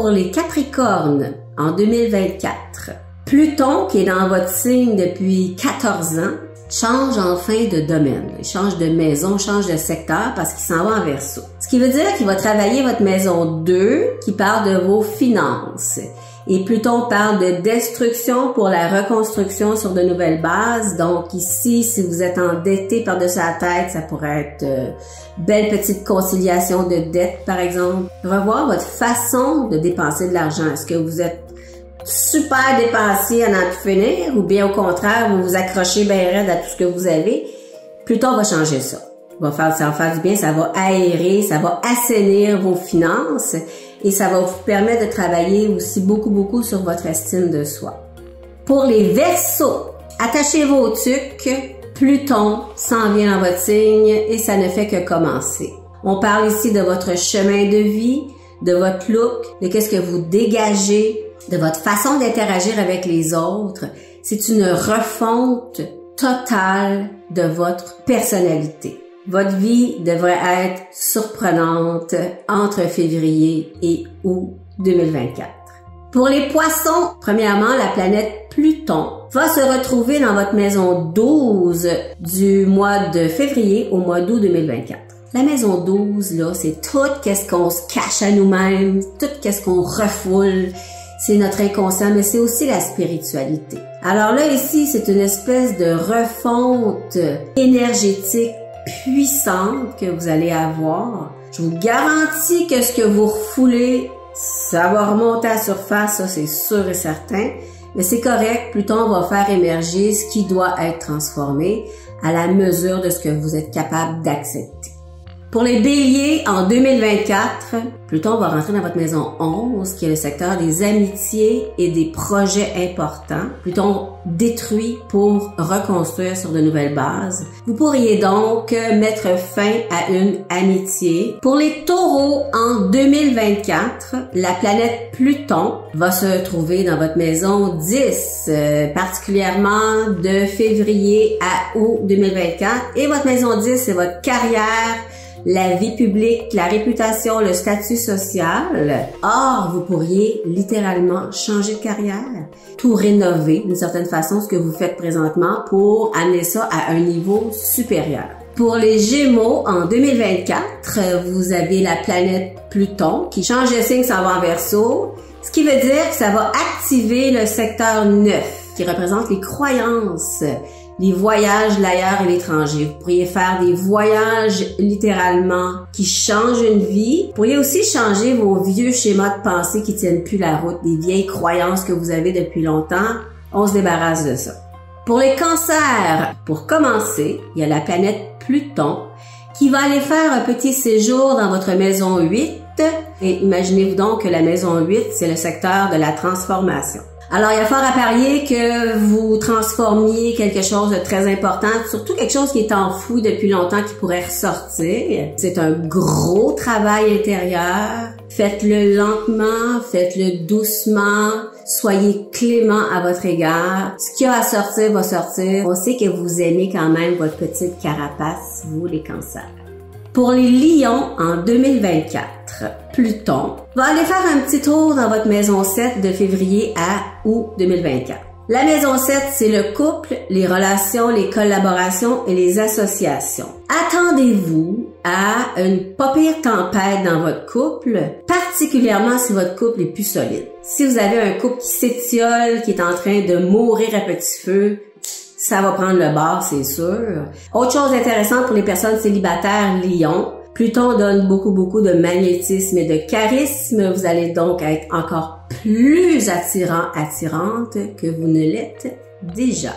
Pour les Capricornes, en 2024, Pluton, qui est dans votre signe depuis 14 ans, change enfin de domaine. Il change de maison, change de secteur parce qu'il s'en va en Verseau. Ce qui veut dire qu'il va travailler votre maison 2 qui parle de vos finances. Et Pluton parle de destruction pour la reconstruction sur de nouvelles bases. Donc ici, si vous êtes endetté par-dessus la tête, ça pourrait être belle petite conciliation de dettes, par exemple. Revoir votre façon de dépenser de l'argent. Est-ce que vous êtes super dépensier à n'en plus finir ou bien au contraire, vous vous accrochez bien raide à tout ce que vous avez? Pluton va changer ça. Ça va faire du bien, ça va aérer, ça va assainir vos finances et ça va vous permettre de travailler aussi beaucoup sur votre estime de soi. Pour les Verseaux, attachez vos tuques, Pluton s'en vient dans votre signe et ça ne fait que commencer. On parle ici de votre chemin de vie, de votre look, de qu'est-ce que vous dégagez, de votre façon d'interagir avec les autres. C'est une refonte totale de votre personnalité. Votre vie devrait être surprenante entre février et août 2024. Pour les Poissons, premièrement, la planète Pluton va se retrouver dans votre maison 12 du mois de février au mois d'août 2024. La maison 12, là, c'est tout qu'est-ce qu'on se cache à nous-mêmes, tout qu'est-ce qu'on refoule. C'est notre inconscient, mais c'est aussi la spiritualité. Alors là, ici, c'est une espèce de refonte énergétique puissante que vous allez avoir. Je vous garantis que ce que vous refoulez, ça va remonter à la surface, ça c'est sûr et certain. Mais c'est correct, Pluton va faire émerger ce qui doit être transformé à la mesure de ce que vous êtes capable d'accepter. Pour les Béliers, en 2024, Pluton va rentrer dans votre maison 11, qui est le secteur des amitiés et des projets importants. Pluton détruit pour reconstruire sur de nouvelles bases. Vous pourriez donc mettre fin à une amitié. Pour les Taureaux, en 2024, la planète Pluton va se trouver dans votre maison 10, particulièrement de février à août 2024. Et votre maison 10, c'est votre carrière, la vie publique, la réputation, le statut social. Or, vous pourriez littéralement changer de carrière, tout rénover d'une certaine façon, ce que vous faites présentement pour amener ça à un niveau supérieur. Pour les Gémeaux, en 2024, vous avez la planète Pluton qui change de signe, s'en va en Verseau, ce qui veut dire que ça va activer le secteur 9 qui représente les croyances, les voyages, l'ailleurs et l'étranger. Vous pourriez faire des voyages littéralement qui changent une vie. Vous pourriez aussi changer vos vieux schémas de pensée qui tiennent plus la route, des vieilles croyances que vous avez depuis longtemps. On se débarrasse de ça. Pour les Cancers, pour commencer, il y a la planète Pluton qui va aller faire un petit séjour dans votre maison 8. Et imaginez-vous donc que la maison 8, c'est le secteur de la transformation. Alors, il y a fort à parier que vous transformiez quelque chose de très important, surtout quelque chose qui est enfoui depuis longtemps qui pourrait ressortir. C'est un gros travail intérieur. Faites-le lentement, faites-le doucement, soyez clément à votre égard. Ce qui a à sortir va sortir. On sait que vous aimez quand même votre petite carapace, vous les Cancers. Pour les Lions, en 2024, Pluton va aller faire un petit tour dans votre maison 7 de février à août 2024. La maison 7, c'est le couple, les relations, les collaborations et les associations. Attendez-vous à une pas pire tempête dans votre couple, particulièrement si votre couple est plus solide. Si vous avez un couple qui s'étiole, qui est en train de mourir à petit feu, ça va prendre le bord, c'est sûr. Autre chose intéressante pour les personnes célibataires Lion, Pluton donne beaucoup de magnétisme et de charisme. Vous allez donc être encore plus attirante que vous ne l'êtes déjà.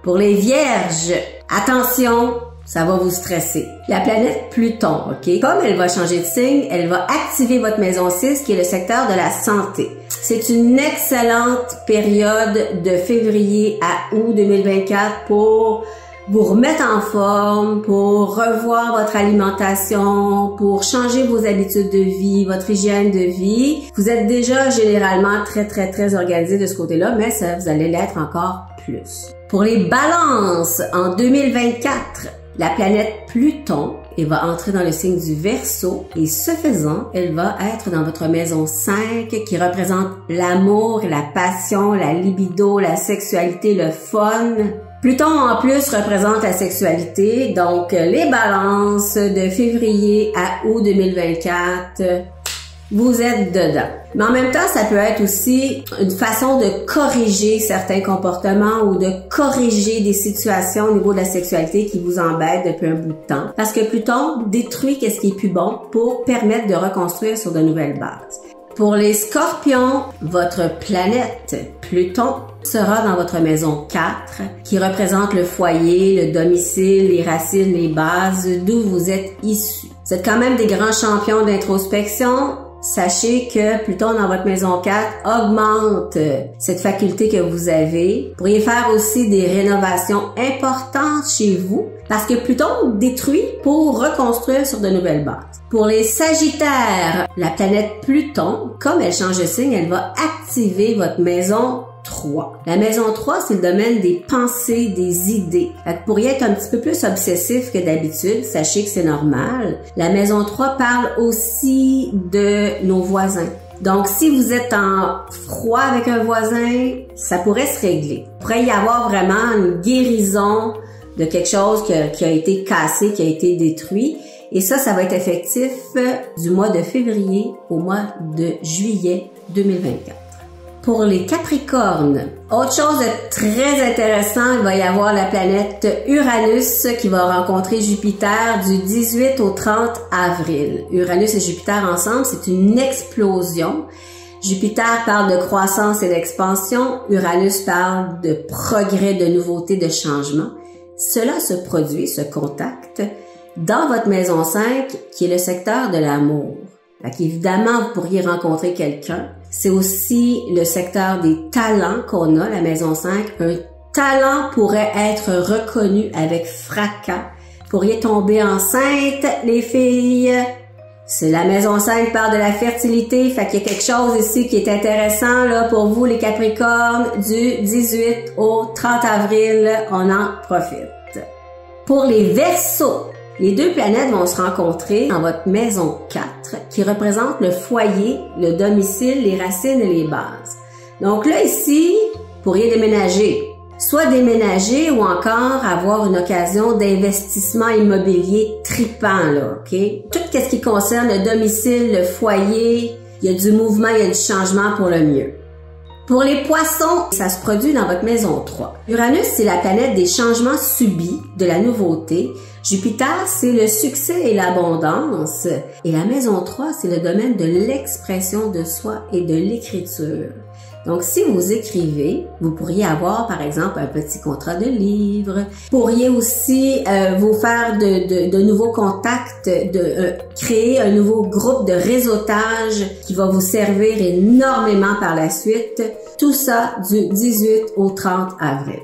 Pour les Vierges, attention, ça va vous stresser. La planète Pluton, ok? Comme elle va changer de signe, elle va activer votre maison 6 qui est le secteur de la santé. C'est une excellente période de février à août 2024 pour vous remettre en forme, pour revoir votre alimentation, pour changer vos habitudes de vie, votre hygiène de vie. Vous êtes déjà généralement très organisé de ce côté-là, mais ça, vous allez l'être encore plus. Pour les Balances, en 2024, la planète Pluton, elle va entrer dans le signe du Verseau et ce faisant, elle va être dans votre maison 5 qui représente l'amour, la passion, la libido, la sexualité, le fun. Pluton en plus représente la sexualité, donc les balances de février à août 2024, vous êtes dedans. Mais en même temps, ça peut être aussi une façon de corriger certains comportements ou de corriger des situations au niveau de la sexualité qui vous embêtent depuis un bout de temps. Parce que Pluton détruit ce qui est plus bon pour permettre de reconstruire sur de nouvelles bases. Pour les Scorpions, votre planète Pluton sera dans votre maison 4, qui représente le foyer, le domicile, les racines, les bases, d'où vous êtes issus. Vous êtes quand même des grands champions d'introspection. Sachez que Pluton dans votre maison 4 augmente cette faculté que vous avez. Vous pourriez faire aussi des rénovations importantes chez vous parce que Pluton détruit pour reconstruire sur de nouvelles bases. Pour les Sagittaires, la planète Pluton, comme elle change de signe, elle va activer votre maison 3. La maison 3, c'est le domaine des pensées, des idées. Vous pourriez être un petit peu plus obsessif que d'habitude, sachez que c'est normal. La maison 3 parle aussi de nos voisins. Donc, si vous êtes en froid avec un voisin, ça pourrait se régler. Il pourrait y avoir vraiment une guérison de quelque chose qui a été cassé, qui a été détruit. Et ça va être effectif du mois de février au mois de juillet 2024. Pour les Capricornes, autre chose de très intéressant, il va y avoir la planète Uranus qui va rencontrer Jupiter du 18 au 30 avril. Uranus et Jupiter ensemble, c'est une explosion. Jupiter parle de croissance et d'expansion. Uranus parle de progrès, de nouveauté, de changement. Cela se produit, ce contact, dans votre maison 5, qui est le secteur de l'amour. Évidemment, vous pourriez rencontrer quelqu'un. C'est aussi le secteur des talents qu'on a, la maison 5. Un talent pourrait être reconnu avec fracas. Vous pourriez tomber enceinte, les filles. C'est la maison 5 parle de la fertilité, fait qu'il y a quelque chose ici qui est intéressant là pour vous les Capricornes du 18 au 30 avril, on en profite. Pour les Verseaux, les deux planètes vont se rencontrer dans votre maison 4 qui représente le foyer, le domicile, les racines et les bases. Donc là ici, vous pourriez déménager. Soit déménager ou encore avoir une occasion d'investissement immobilier tripant, là, OK? Tout ce qui concerne le domicile, le foyer, il y a du mouvement, il y a du changement pour le mieux. Pour les Poissons, ça se produit dans votre maison 3. Uranus, c'est la planète des changements subis, de la nouveauté. Jupiter, c'est le succès et l'abondance. Et la maison 3, c'est le domaine de l'expression de soi et de l'écriture. Donc, si vous écrivez, vous pourriez avoir, par exemple, un petit contrat de livre. Vous pourriez aussi vous faire de nouveaux contacts, créer un nouveau groupe de réseautage qui va vous servir énormément par la suite. Tout ça du 18 au 30 avril.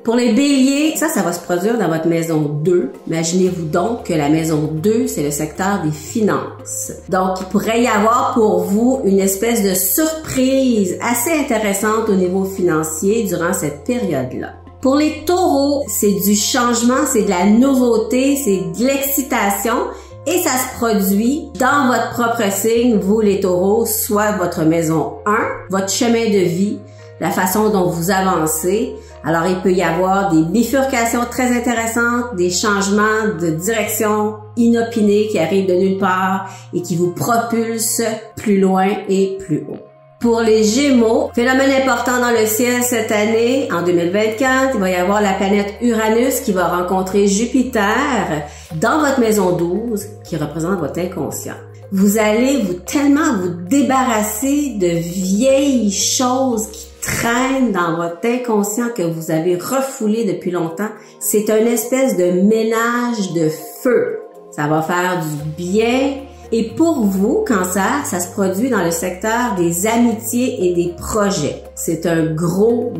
Pour les Béliers, ça va se produire dans votre maison 2. Imaginez-vous donc que la maison 2, c'est le secteur des finances. Donc, il pourrait y avoir pour vous une espèce de surprise assez intéressante au niveau financier durant cette période-là. Pour les Taureaux, c'est du changement, c'est de la nouveauté, c'est de l'excitation. Et ça se produit dans votre propre signe, vous les Taureaux, soit votre maison 1, votre chemin de vie, la façon dont vous avancez. Alors, il peut y avoir des bifurcations très intéressantes, des changements de direction inopinés qui arrivent de nulle part et qui vous propulsent plus loin et plus haut. Pour les Gémeaux, phénomène important dans le ciel cette année, en 2024, il va y avoir la planète Uranus qui va rencontrer Jupiter dans votre maison 12, qui représente votre inconscient. Vous allez tellement vous débarrasser de vieilles choses qui traînent dans votre inconscient que vous avez refoulé depuis longtemps. C'est une espèce de ménage de feu. Ça va faire du bien. Et pour vous, Cancer, ça se produit dans le secteur des amitiés et des projets. C'est un gros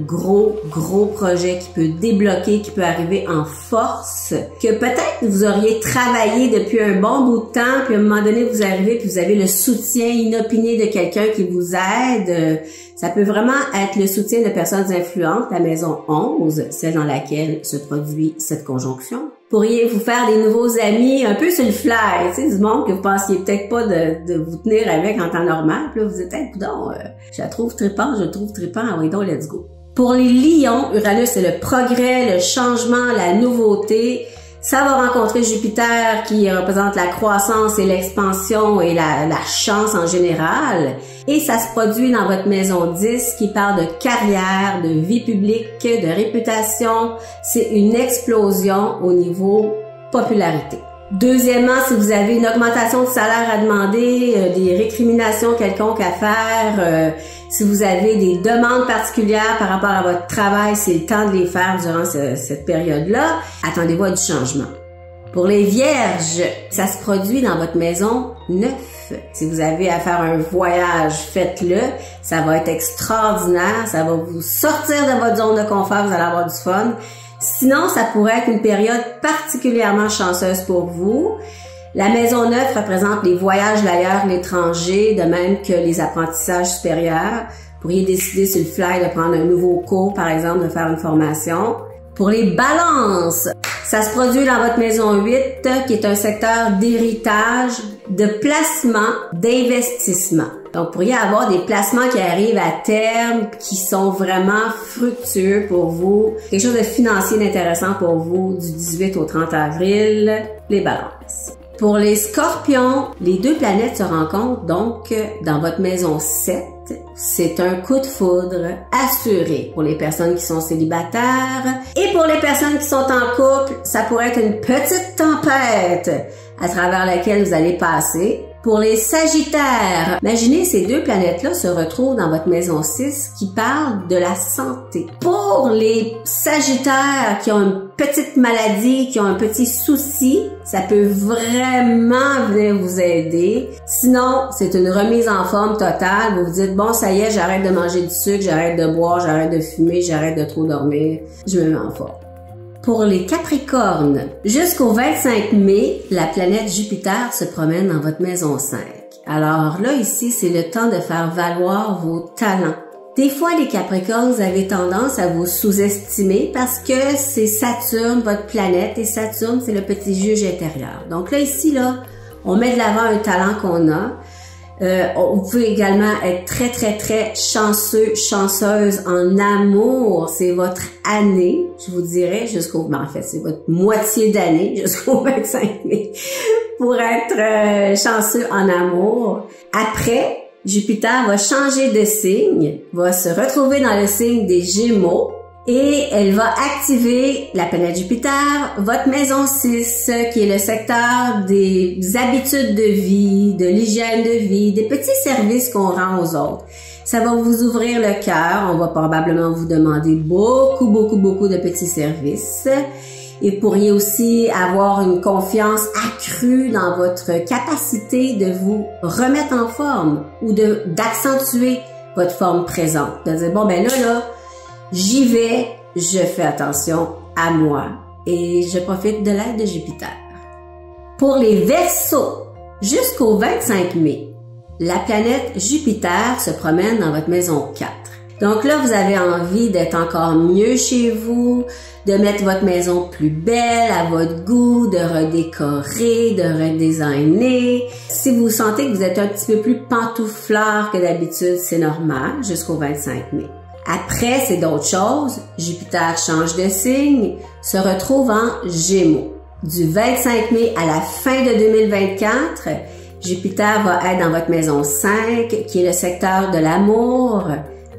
projet qui peut débloquer, qui peut arriver en force, que peut-être vous auriez travaillé depuis un bon bout de temps, puis à un moment donné, vous arrivez, puis vous avez le soutien inopiné de quelqu'un qui vous aide. Ça peut vraiment être le soutien de personnes influentes, la maison 11, celle dans laquelle se produit cette conjonction. pourriez vous faire des nouveaux amis un peu sur le fly, tu sais, du monde que vous pensiez peut-être pas de vous tenir avec en temps normal. Puis là, vous dites, hey, coudonc, je la trouve trippante, je le trouve trippant, ah oui, donc let's go. Pour les lions, Uranus, c'est le progrès, le changement, la nouveauté. Ça va rencontrer Jupiter qui représente la croissance et l'expansion et la chance en général. Et ça se produit dans votre maison 10 qui parle de carrière, de vie publique, de réputation. C'est une explosion au niveau popularité. Deuxièmement, si vous avez une augmentation de salaire à demander, des récriminations quelconques à faire, si vous avez des demandes particulières par rapport à votre travail, c'est le temps de les faire durant cette période-là. Attendez-vous à du changement. Pour les vierges, ça se produit dans votre maison 9. Si vous avez à faire un voyage, faites-le. Ça va être extraordinaire. Ça va vous sortir de votre zone de confort. Vous allez avoir du fun. Sinon, ça pourrait être une période particulièrement chanceuse pour vous. La maison 9 représente les voyages d'ailleurs, l'étranger, de même que les apprentissages supérieurs. Vous pourriez décider sur le fly de prendre un nouveau cours, par exemple, de faire une formation. Pour les balances, ça se produit dans votre maison 8, qui est un secteur d'héritage, de placement, d'investissement. Donc, vous pourriez avoir des placements qui arrivent à terme, qui sont vraiment fructueux pour vous. Quelque chose de financier d'intéressant pour vous du 18 au 30 avril, les balances. Pour les scorpions, les deux planètes se rencontrent donc dans votre maison 7. C'est un coup de foudre assuré pour les personnes qui sont célibataires. Et pour les personnes qui sont en couple, ça pourrait être une petite tempête à travers laquelle vous allez passer. Pour les sagittaires, imaginez ces deux planètes-là se retrouvent dans votre maison 6 qui parle de la santé. Pour les sagittaires qui ont une petite maladie, qui ont un petit souci, ça peut vraiment venir vous aider. Sinon, c'est une remise en forme totale. Vous vous dites, bon, ça y est, j'arrête de manger du sucre, j'arrête de boire, j'arrête de fumer, j'arrête de trop dormir, je me mets en forme. Pour les Capricornes, jusqu'au 25 mai, la planète Jupiter se promène dans votre maison 5. Alors là, ici, c'est le temps de faire valoir vos talents. Des fois, les Capricornes, vous avez tendance à vous sous-estimer parce que c'est Saturne, votre planète, et Saturne, c'est le petit juge intérieur. Donc là, ici, là, on met de l'avant un talent qu'on a. Vous pouvez également être très, très, très chanceux, chanceuse en amour. C'est votre année, je vous dirais, en fait, c'est votre moitié d'année jusqu'au 25 mai pour être chanceux en amour. Après, Jupiter va changer de signe, va se retrouver dans le signe des Gémeaux. Et elle va activer la planète Jupiter, votre maison 6, qui est le secteur des habitudes de vie, de l'hygiène de vie, des petits services qu'on rend aux autres. Ça va vous ouvrir le cœur, on va probablement vous demander beaucoup de petits services. Et vous pourriez aussi avoir une confiance accrue dans votre capacité de vous remettre en forme ou d'accentuer votre forme présente. De dire, bon ben là, j'y vais, je fais attention à moi et je profite de l'aide de Jupiter. Pour les Verseaux, jusqu'au 25 mai, la planète Jupiter se promène dans votre maison 4. Donc là, vous avez envie d'être encore mieux chez vous, de mettre votre maison plus belle à votre goût, de redécorer, de redesigner. Si vous sentez que vous êtes un petit peu plus pantouflard que d'habitude, c'est normal, jusqu'au 25 mai. Après, c'est d'autres choses. Jupiter change de signe, se retrouve en Gémeaux. Du 25 mai à la fin de 2024, Jupiter va être dans votre maison 5, qui est le secteur de l'amour,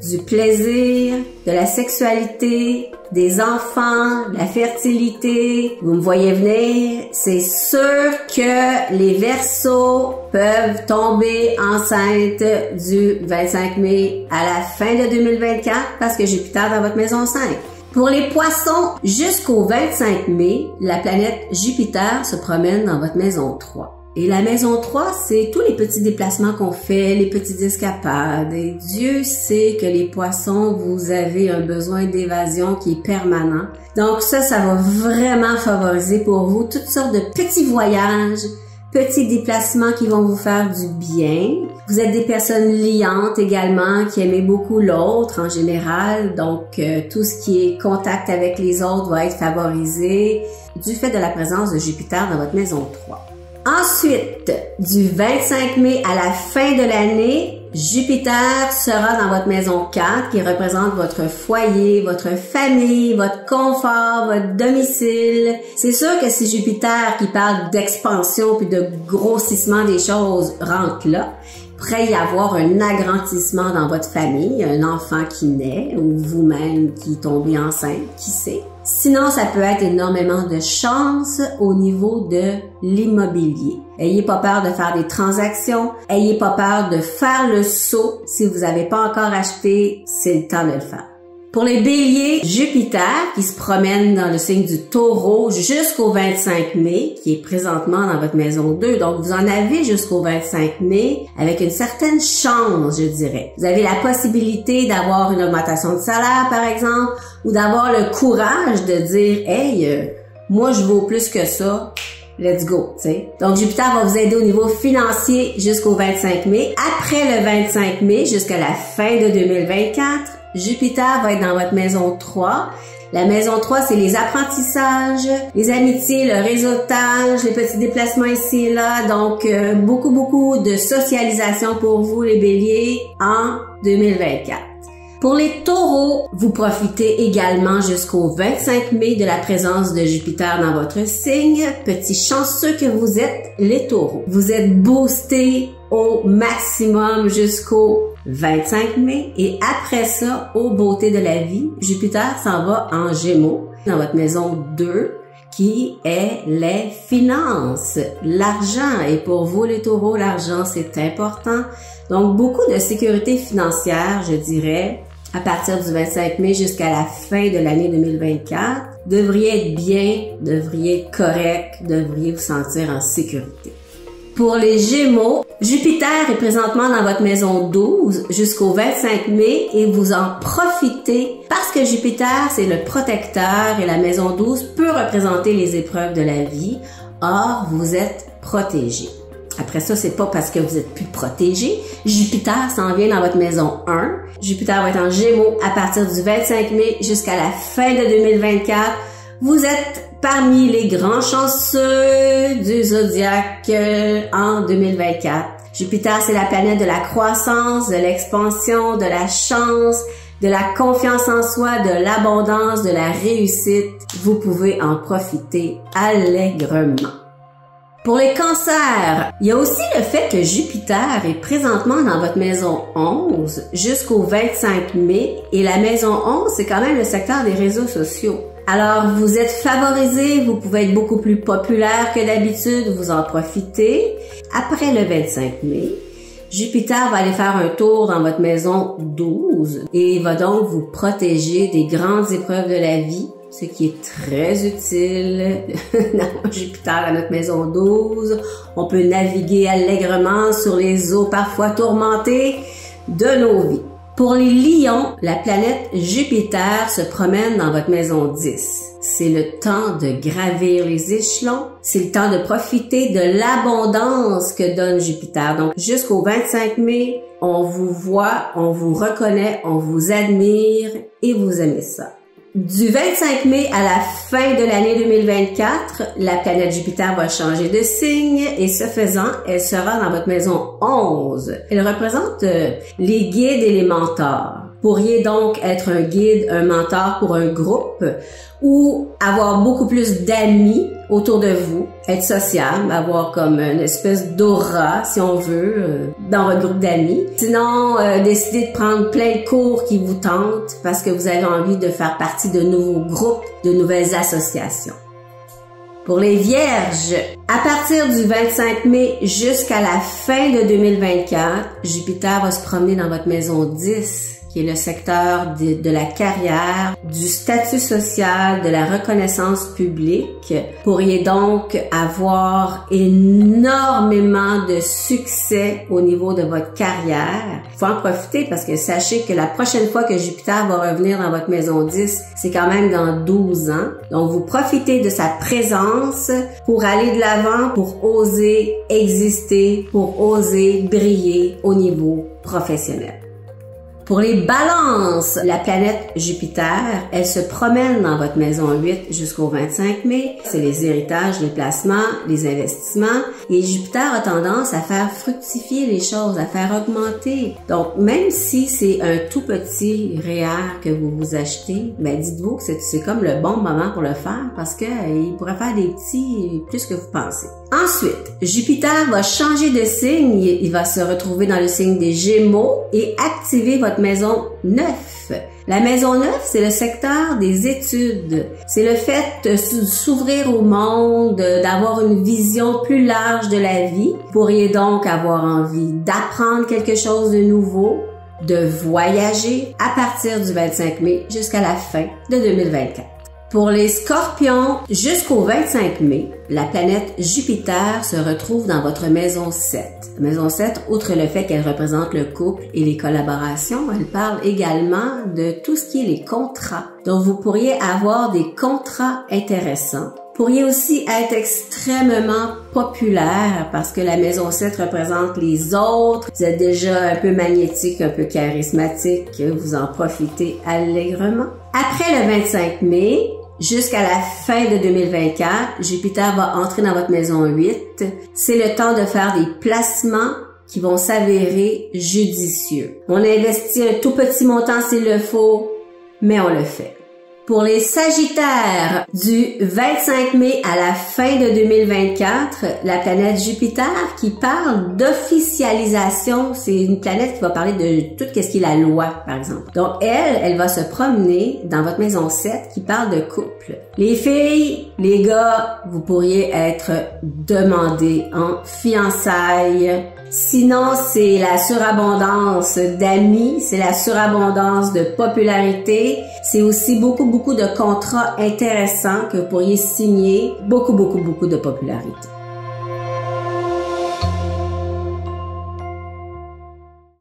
du plaisir, de la sexualité, des enfants, de la fertilité. Vous me voyez venir, c'est sûr que les Verseaux peuvent tomber enceintes du 25 mai à la fin de 2024 parce que Jupiter est dans votre maison 5. Pour les Poissons, jusqu'au 25 mai, la planète Jupiter se promène dans votre maison 3. Et la maison 3, c'est tous les petits déplacements qu'on fait, les petites escapades. Et Dieu sait que les Poissons, vous avez un besoin d'évasion qui est permanent. Donc ça va vraiment favoriser pour vous toutes sortes de petits voyages, petits déplacements qui vont vous faire du bien. Vous êtes des personnes liantes également, qui aiment beaucoup l'autre en général, donc tout ce qui est contact avec les autres va être favorisé du fait de la présence de Jupiter dans votre maison 3. Ensuite, du 25 mai à la fin de l'année, Jupiter sera dans votre maison 4 qui représente votre foyer, votre famille, votre confort, votre domicile. C'est sûr que si Jupiter qui parle d'expansion puis de grossissement des choses rentre là, pourrait y avoir un agrandissement dans votre famille, un enfant qui naît ou vous-même qui tombez enceinte, qui sait. Sinon, ça peut être énormément de chance au niveau de l'immobilier. Ayez pas peur de faire des transactions. Ayez pas peur de faire le saut. Si vous n'avez pas encore acheté, c'est le temps de le faire. Pour les béliers, Jupiter qui se promène dans le signe du taureau jusqu'au 25 mai, qui est présentement dans votre maison 2. Donc, vous en avez jusqu'au 25 mai avec une certaine chance, je dirais. Vous avez la possibilité d'avoir une augmentation de salaire, par exemple, ou d'avoir le courage de dire « Hey, moi, je vaux plus que ça. Let's go », tu sais. Donc, Jupiter va vous aider au niveau financier jusqu'au 25 mai. Après le 25 mai, jusqu'à la fin de 2024, Jupiter va être dans votre maison 3. La maison 3, c'est les apprentissages, les amitiés, le réseautage, les petits déplacements ici et là. Donc, beaucoup de socialisation pour vous, les béliers, en 2024. Pour les taureaux, vous profitez également jusqu'au 25 mai de la présence de Jupiter dans votre signe. Petit chanceux que vous êtes, les taureaux. Vous êtes boostés au maximum jusqu'au 25 mai et après ça, aux beautés de la vie, Jupiter s'en va en Gémeaux dans votre maison 2 qui est les finances, l'argent. Et pour vous les taureaux, l'argent c'est important. Donc beaucoup de sécurité financière, je dirais, à partir du 25 mai jusqu'à la fin de l'année 2024. Devriez être bien, devriez être correct, devriez vous sentir en sécurité. Pour les Gémeaux, Jupiter est présentement dans votre maison 12 jusqu'au 25 mai et vous en profitez parce que Jupiter, c'est le protecteur et la maison 12 peut représenter les épreuves de la vie. Or, vous êtes protégé. Après ça, c'est pas parce que vous êtes plus protégé. Jupiter s'en vient dans votre maison 1. Jupiter va être en Gémeaux à partir du 25 mai jusqu'à la fin de 2024. Vous êtes parmi les grands chanceux du zodiaque en 2024. Jupiter, c'est la planète de la croissance, de l'expansion, de la chance, de la confiance en soi, de l'abondance, de la réussite. Vous pouvez en profiter allègrement. Pour les cancers, il y a aussi le fait que Jupiter est présentement dans votre maison 11 jusqu'au 25 mai et la maison 11, c'est quand même le secteur des réseaux sociaux. Alors, vous êtes favorisé, vous pouvez être beaucoup plus populaire que d'habitude, vous en profitez. Après le 25 mai, Jupiter va aller faire un tour dans votre maison 12 et va donc vous protéger des grandes épreuves de la vie, ce qui est très utile d'avoir Jupiter à notre maison 12. On peut naviguer allègrement sur les eaux parfois tourmentées de nos vies. Pour les lions, la planète Jupiter se promène dans votre maison 10. C'est le temps de gravir les échelons. C'est le temps de profiter de l'abondance que donne Jupiter. Donc, jusqu'au 25 mai, on vous voit, on vous reconnaît, on vous admire et vous aimez ça. Du 25 mai à la fin de l'année 2024, la planète Jupiter va changer de signe et ce faisant, elle sera dans votre maison 11. Elle représente les guides et les mentors. Vous pourriez donc être un guide, un mentor pour un groupe ou avoir beaucoup plus d'amis autour de vous, être sociable, avoir comme une espèce d'aura, si on veut, dans votre groupe d'amis. Sinon, décider de prendre plein de cours qui vous tentent parce que vous avez envie de faire partie de nouveaux groupes, de nouvelles associations. Pour les Vierges, à partir du 25 mai jusqu'à la fin de 2024, Jupiter va se promener dans votre maison 10, qui est le secteur de la carrière, du statut social, de la reconnaissance publique. Vous pourriez donc avoir énormément de succès au niveau de votre carrière. Il faut en profiter parce que sachez que la prochaine fois que Jupiter va revenir dans votre maison 10, c'est quand même dans 12 ans. Donc, vous profitez de sa présence pour aller de l'avant, pour oser exister, pour oser briller au niveau professionnel. Pour les balances, la planète Jupiter, elle se promène dans votre maison 8 jusqu'au 25 mai. C'est les héritages, les placements, les investissements. Et Jupiter a tendance à faire fructifier les choses, à faire augmenter. Donc, même si c'est un tout petit REER que vous vous achetez, ben dites-vous que c'est comme le bon moment pour le faire parce que il pourrait faire des petits plus que vous pensez. Ensuite, Jupiter va changer de signe. Il va se retrouver dans le signe des Gémeaux et activer votre maison 9. La maison 9, c'est le secteur des études. C'est le fait de s'ouvrir au monde, d'avoir une vision plus large de la vie. Vous pourriez donc avoir envie d'apprendre quelque chose de nouveau, de voyager à partir du 25 mai jusqu'à la fin de 2024. Pour les Scorpions, jusqu'au 25 mai, la planète Jupiter se retrouve dans votre maison 7. La maison 7, outre le fait qu'elle représente le couple et les collaborations, elle parle également de tout ce qui est les contrats. Donc, vous pourriez avoir des contrats intéressants. Vous pourriez aussi être extrêmement populaire parce que la maison 7 représente les autres. Vous êtes déjà un peu magnétique, un peu charismatique. Vous en profitez allègrement. Après le 25 mai, jusqu'à la fin de 2024, Jupiter va entrer dans votre maison 8. C'est le temps de faire des placements qui vont s'avérer judicieux. On investit un tout petit montant s'il le faut, mais on le fait. Pour les Sagittaires, du 25 mai à la fin de 2024, la planète Jupiter qui parle d'officialisation, c'est une planète qui va parler de tout ce qui est la loi, par exemple. Donc, elle va se promener dans votre maison 7 qui parle de couple. Les filles, les gars, vous pourriez être demandés en fiançailles. Sinon, c'est la surabondance d'amis, c'est la surabondance de popularité, c'est aussi beaucoup de contrats intéressants que vous pourriez signer, beaucoup de popularité.